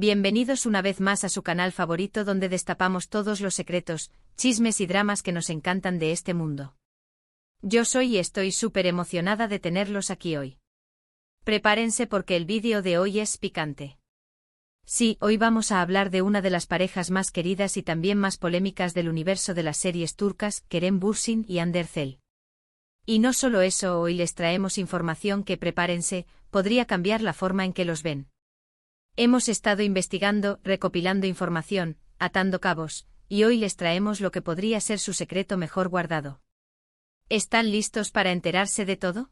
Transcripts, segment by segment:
Bienvenidos una vez más a su canal favorito donde destapamos todos los secretos, chismes y dramas que nos encantan de este mundo. Yo soy y estoy súper emocionada de tenerlos aquí hoy. Prepárense porque el vídeo de hoy es picante. Sí, hoy vamos a hablar de una de las parejas más queridas y también más polémicas del universo de las series turcas, Kerem Bürsin y Hande Erçel. Y no solo eso, hoy les traemos información que, prepárense, podría cambiar la forma en que los ven. Hemos estado investigando, recopilando información, atando cabos, y hoy les traemos lo que podría ser su secreto mejor guardado. ¿Están listos para enterarse de todo?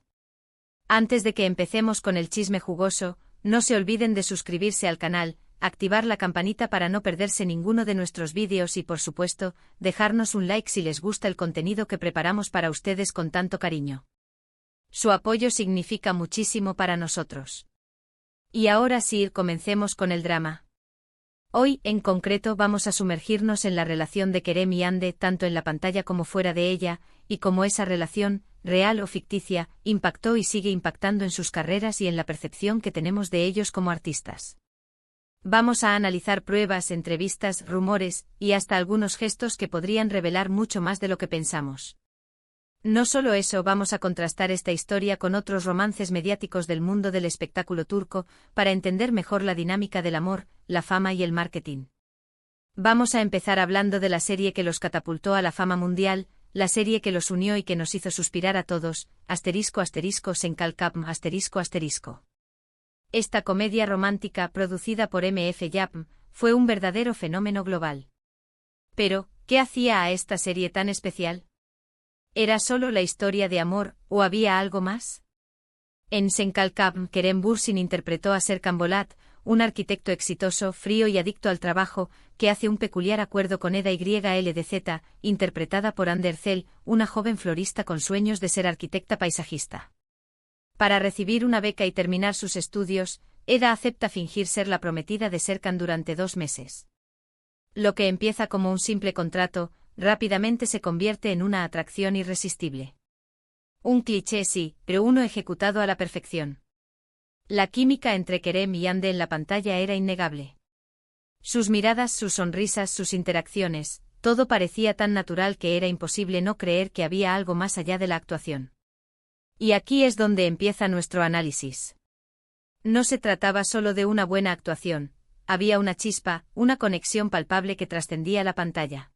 Antes de que empecemos con el chisme jugoso, no se olviden de suscribirse al canal, activar la campanita para no perderse ninguno de nuestros vídeos y, por supuesto, dejarnos un like si les gusta el contenido que preparamos para ustedes con tanto cariño. Su apoyo significa muchísimo para nosotros. Y ahora sí, comencemos con el drama. Hoy, en concreto, vamos a sumergirnos en la relación de Kerem y Hande, tanto en la pantalla como fuera de ella, y cómo esa relación, real o ficticia, impactó y sigue impactando en sus carreras y en la percepción que tenemos de ellos como artistas. Vamos a analizar pruebas, entrevistas, rumores, y hasta algunos gestos que podrían revelar mucho más de lo que pensamos. No solo eso, vamos a contrastar esta historia con otros romances mediáticos del mundo del espectáculo turco, para entender mejor la dinámica del amor, la fama y el marketing. Vamos a empezar hablando de la serie que los catapultó a la fama mundial, la serie que los unió y que nos hizo suspirar a todos, **Senkal-Kapm**. Esta comedia romántica, producida por MF Yapım, fue un verdadero fenómeno global. Pero, ¿qué hacía a esta serie tan especial? ¿Era solo la historia de amor, o había algo más? En Senkal-Kapm, Kerem Bürsin interpretó a Serkan Bolat, un arquitecto exitoso, frío y adicto al trabajo, que hace un peculiar acuerdo con Eda YLDZ, interpretada por Hande Erçel, una joven florista con sueños de ser arquitecta paisajista. Para recibir una beca y terminar sus estudios, Eda acepta fingir ser la prometida de Serkan durante 2 meses. Lo que empieza como un simple contrato, rápidamente se convierte en una atracción irresistible. Un cliché sí, pero uno ejecutado a la perfección. La química entre Kerem y Hande en la pantalla era innegable. Sus miradas, sus sonrisas, sus interacciones, todo parecía tan natural que era imposible no creer que había algo más allá de la actuación. Y aquí es donde empieza nuestro análisis. No se trataba solo de una buena actuación, había una chispa, una conexión palpable que trascendía la pantalla.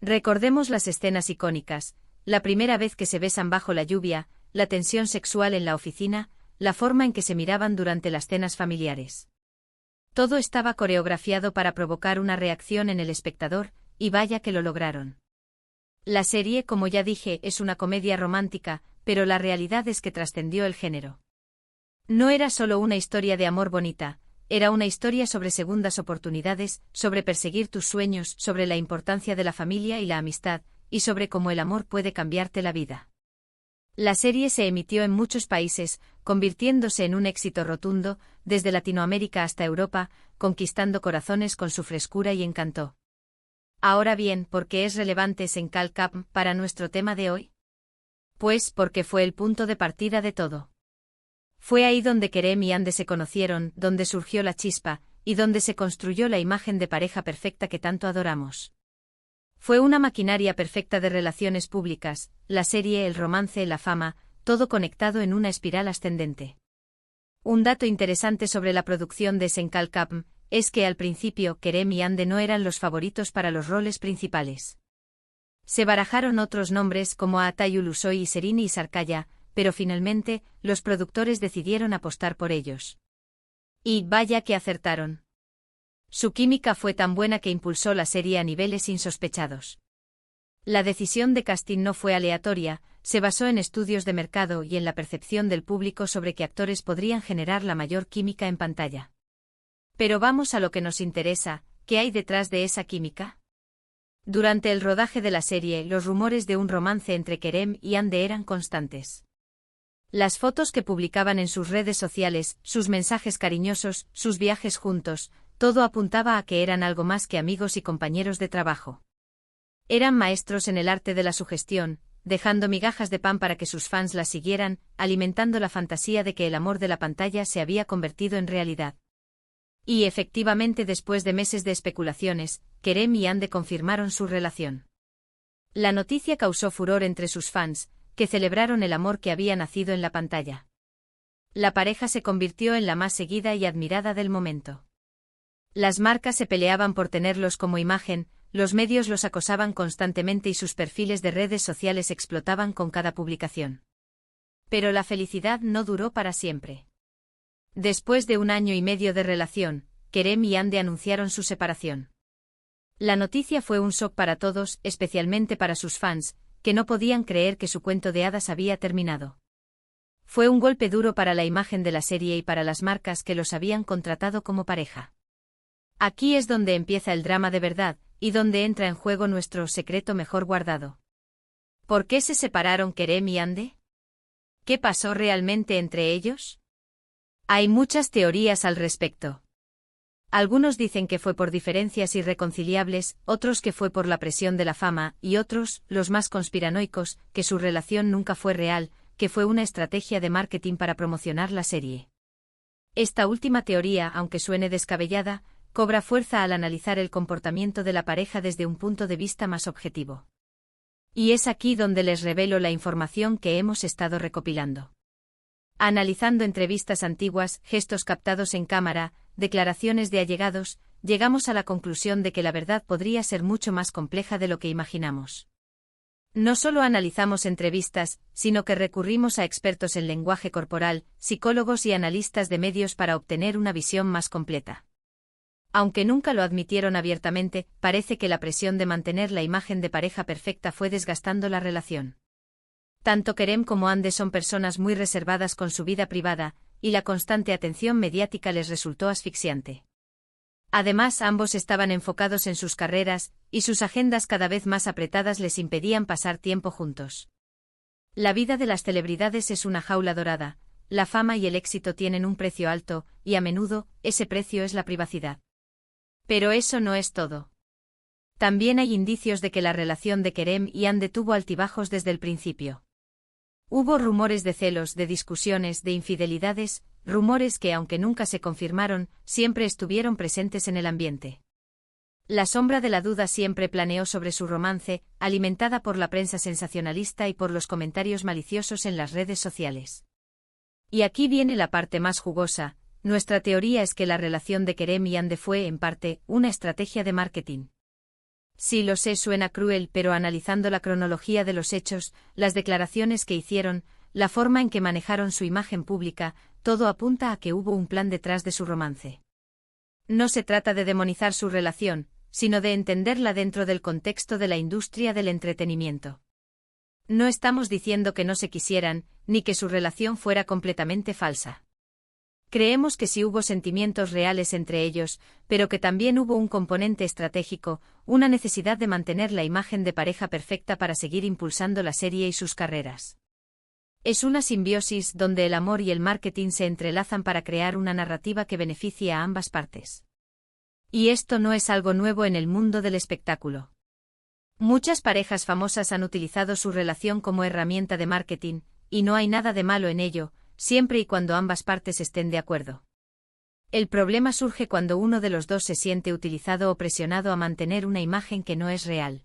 Recordemos las escenas icónicas, la primera vez que se besan bajo la lluvia, la tensión sexual en la oficina, la forma en que se miraban durante las cenas familiares. Todo estaba coreografiado para provocar una reacción en el espectador, y vaya que lo lograron. La serie, como ya dije, es una comedia romántica, pero la realidad es que trascendió el género. No era solo una historia de amor bonita, era una historia sobre segundas oportunidades, sobre perseguir tus sueños, sobre la importancia de la familia y la amistad, y sobre cómo el amor puede cambiarte la vida. La serie se emitió en muchos países, convirtiéndose en un éxito rotundo, desde Latinoamérica hasta Europa, conquistando corazones con su frescura y encanto. Ahora bien, ¿por qué es relevante Senkal-Kapm para nuestro tema de hoy? Pues porque fue el punto de partida de todo. Fue ahí donde Kerem y Hande se conocieron, donde surgió la chispa, y donde se construyó la imagen de pareja perfecta que tanto adoramos. Fue una maquinaria perfecta de relaciones públicas, la serie, el romance, la fama, todo conectado en una espiral ascendente. Un dato interesante sobre la producción de Senkal-Kapm es que al principio Kerem y Hande no eran los favoritos para los roles principales. Se barajaron otros nombres como Atay Ulusoy y Serini Sarkaya, pero finalmente, los productores decidieron apostar por ellos. Y vaya que acertaron. Su química fue tan buena que impulsó la serie a niveles insospechados. La decisión de casting no fue aleatoria, se basó en estudios de mercado y en la percepción del público sobre qué actores podrían generar la mayor química en pantalla. Pero vamos a lo que nos interesa, ¿qué hay detrás de esa química? Durante el rodaje de la serie, los rumores de un romance entre Kerem y Hande eran constantes. Las fotos que publicaban en sus redes sociales, sus mensajes cariñosos, sus viajes juntos, todo apuntaba a que eran algo más que amigos y compañeros de trabajo. Eran maestros en el arte de la sugestión, dejando migajas de pan para que sus fans las siguieran, alimentando la fantasía de que el amor de la pantalla se había convertido en realidad. Y efectivamente, después de meses de especulaciones, Kerem y Hande confirmaron su relación. La noticia causó furor entre sus fans, que celebraron el amor que había nacido en la pantalla. La pareja se convirtió en la más seguida y admirada del momento. Las marcas se peleaban por tenerlos como imagen, los medios los acosaban constantemente y sus perfiles de redes sociales explotaban con cada publicación. Pero la felicidad no duró para siempre. Después de 1 año y medio de relación, Kerem y Hande anunciaron su separación. La noticia fue un shock para todos, especialmente para sus fans, que no podían creer que su cuento de hadas había terminado. Fue un golpe duro para la imagen de la serie y para las marcas que los habían contratado como pareja. Aquí es donde empieza el drama de verdad, y donde entra en juego nuestro secreto mejor guardado. ¿Por qué se separaron Kerem y Hande? ¿Qué pasó realmente entre ellos? Hay muchas teorías al respecto. Algunos dicen que fue por diferencias irreconciliables, otros que fue por la presión de la fama, y otros, los más conspiranoicos, que su relación nunca fue real, que fue una estrategia de marketing para promocionar la serie. Esta última teoría, aunque suene descabellada, cobra fuerza al analizar el comportamiento de la pareja desde un punto de vista más objetivo. Y es aquí donde les revelo la información que hemos estado recopilando. Analizando entrevistas antiguas, gestos captados en cámara, declaraciones de allegados, llegamos a la conclusión de que la verdad podría ser mucho más compleja de lo que imaginamos. No solo analizamos entrevistas, sino que recurrimos a expertos en lenguaje corporal, psicólogos y analistas de medios para obtener una visión más completa. Aunque nunca lo admitieron abiertamente, parece que la presión de mantener la imagen de pareja perfecta fue desgastando la relación. Tanto Kerem como Hande son personas muy reservadas con su vida privada, y la constante atención mediática les resultó asfixiante. Además, ambos estaban enfocados en sus carreras, y sus agendas cada vez más apretadas les impedían pasar tiempo juntos. La vida de las celebridades es una jaula dorada, la fama y el éxito tienen un precio alto, y a menudo, ese precio es la privacidad. Pero eso no es todo. También hay indicios de que la relación de Kerem y Hande tuvo altibajos desde el principio. Hubo rumores de celos, de discusiones, de infidelidades, rumores que, aunque nunca se confirmaron, siempre estuvieron presentes en el ambiente. La sombra de la duda siempre planeó sobre su romance, alimentada por la prensa sensacionalista y por los comentarios maliciosos en las redes sociales. Y aquí viene la parte más jugosa. Nuestra teoría es que la relación de Kerem y Hande fue, en parte, una estrategia de marketing. Sí, lo sé, suena cruel, pero analizando la cronología de los hechos, las declaraciones que hicieron, la forma en que manejaron su imagen pública, todo apunta a que hubo un plan detrás de su romance. No se trata de demonizar su relación, sino de entenderla dentro del contexto de la industria del entretenimiento. No estamos diciendo que no se quisieran, ni que su relación fuera completamente falsa. Creemos que sí hubo sentimientos reales entre ellos, pero que también hubo un componente estratégico, una necesidad de mantener la imagen de pareja perfecta para seguir impulsando la serie y sus carreras. Es una simbiosis donde el amor y el marketing se entrelazan para crear una narrativa que beneficie a ambas partes. Y esto no es algo nuevo en el mundo del espectáculo. Muchas parejas famosas han utilizado su relación como herramienta de marketing, y no hay nada de malo en ello, siempre y cuando ambas partes estén de acuerdo. El problema surge cuando uno de los dos se siente utilizado o presionado a mantener una imagen que no es real.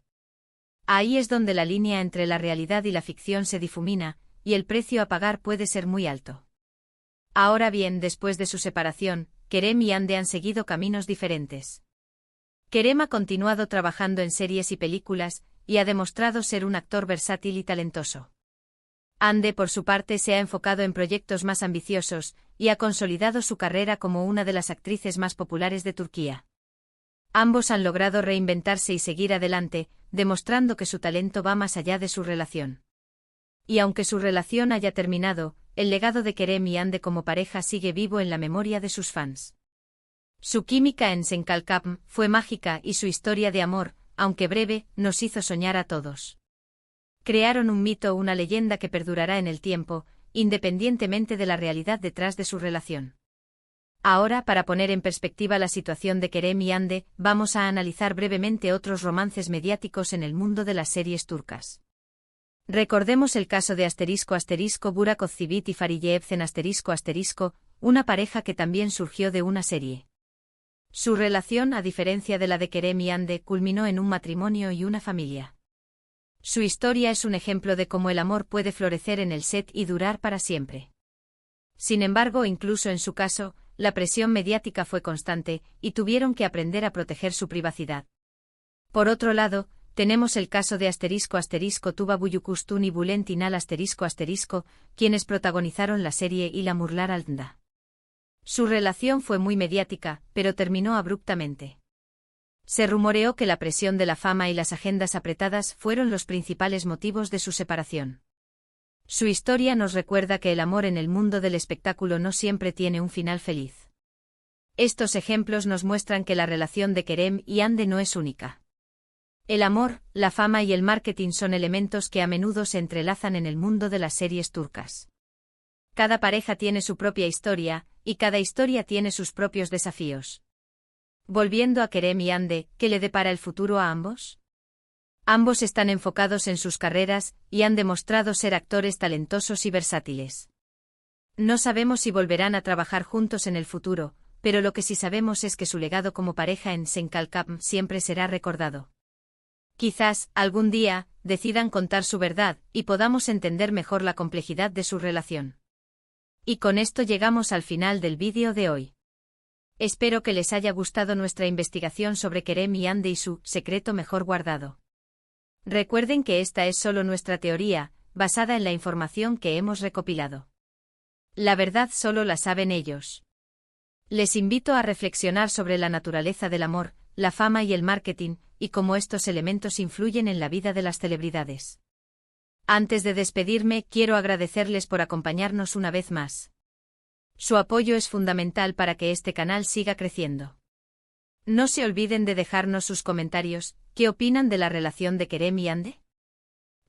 Ahí es donde la línea entre la realidad y la ficción se difumina, y el precio a pagar puede ser muy alto. Ahora bien, después de su separación, Kerem y Hande han seguido caminos diferentes. Kerem ha continuado trabajando en series y películas, y ha demostrado ser un actor versátil y talentoso. Hande, por su parte, se ha enfocado en proyectos más ambiciosos, y ha consolidado su carrera como una de las actrices más populares de Turquía. Ambos han logrado reinventarse y seguir adelante, demostrando que su talento va más allá de su relación. Y aunque su relación haya terminado, el legado de Kerem y Hande como pareja sigue vivo en la memoria de sus fans. Su química en Senkalkapm fue mágica y su historia de amor, aunque breve, nos hizo soñar a todos. Crearon un mito, una leyenda que perdurará en el tiempo, independientemente de la realidad detrás de su relación. Ahora, para poner en perspectiva la situación de Kerem y Hande, vamos a analizar brevemente otros romances mediáticos en el mundo de las series turcas. Recordemos el caso de Burak Özçivit y Fariye Evcen ***, una pareja que también surgió de una serie. Su relación, a diferencia de la de Kerem y Hande, culminó en un matrimonio y una familia. Su historia es un ejemplo de cómo el amor puede florecer en el set y durar para siempre. Sin embargo, incluso en su caso, la presión mediática fue constante, y tuvieron que aprender a proteger su privacidad. Por otro lado, tenemos el caso de **Tuba Buyukustun y Bülent Inal **, quienes protagonizaron la serie y la Murlar Altında. Su relación fue muy mediática, pero terminó abruptamente. Se rumoreó que la presión de la fama y las agendas apretadas fueron los principales motivos de su separación. Su historia nos recuerda que el amor en el mundo del espectáculo no siempre tiene un final feliz. Estos ejemplos nos muestran que la relación de Kerem y Hande no es única. El amor, la fama y el marketing son elementos que a menudo se entrelazan en el mundo de las series turcas. Cada pareja tiene su propia historia, y cada historia tiene sus propios desafíos. Volviendo a Kerem y Hande, ¿qué le depara el futuro a ambos? Ambos están enfocados en sus carreras, y han demostrado ser actores talentosos y versátiles. No sabemos si volverán a trabajar juntos en el futuro, pero lo que sí sabemos es que su legado como pareja en Senkalkam siempre será recordado. Quizás, algún día, decidan contar su verdad, y podamos entender mejor la complejidad de su relación. Y con esto llegamos al final del vídeo de hoy. Espero que les haya gustado nuestra investigación sobre Kerem y Hande y su secreto mejor guardado. Recuerden que esta es solo nuestra teoría, basada en la información que hemos recopilado. La verdad solo la saben ellos. Les invito a reflexionar sobre la naturaleza del amor, la fama y el marketing, y cómo estos elementos influyen en la vida de las celebridades. Antes de despedirme, quiero agradecerles por acompañarnos una vez más. Su apoyo es fundamental para que este canal siga creciendo. No se olviden de dejarnos sus comentarios. ¿Qué opinan de la relación de Kerem y Hande?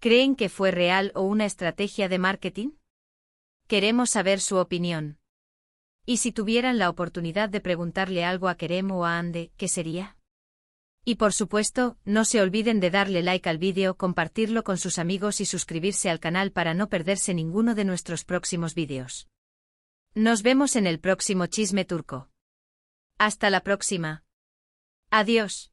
¿Creen que fue real o una estrategia de marketing? Queremos saber su opinión. Y si tuvieran la oportunidad de preguntarle algo a Kerem o a Hande, ¿qué sería? Y por supuesto, no se olviden de darle like al vídeo, compartirlo con sus amigos y suscribirse al canal para no perderse ninguno de nuestros próximos vídeos. Nos vemos en el próximo Chisme Turco. Hasta la próxima. Adiós.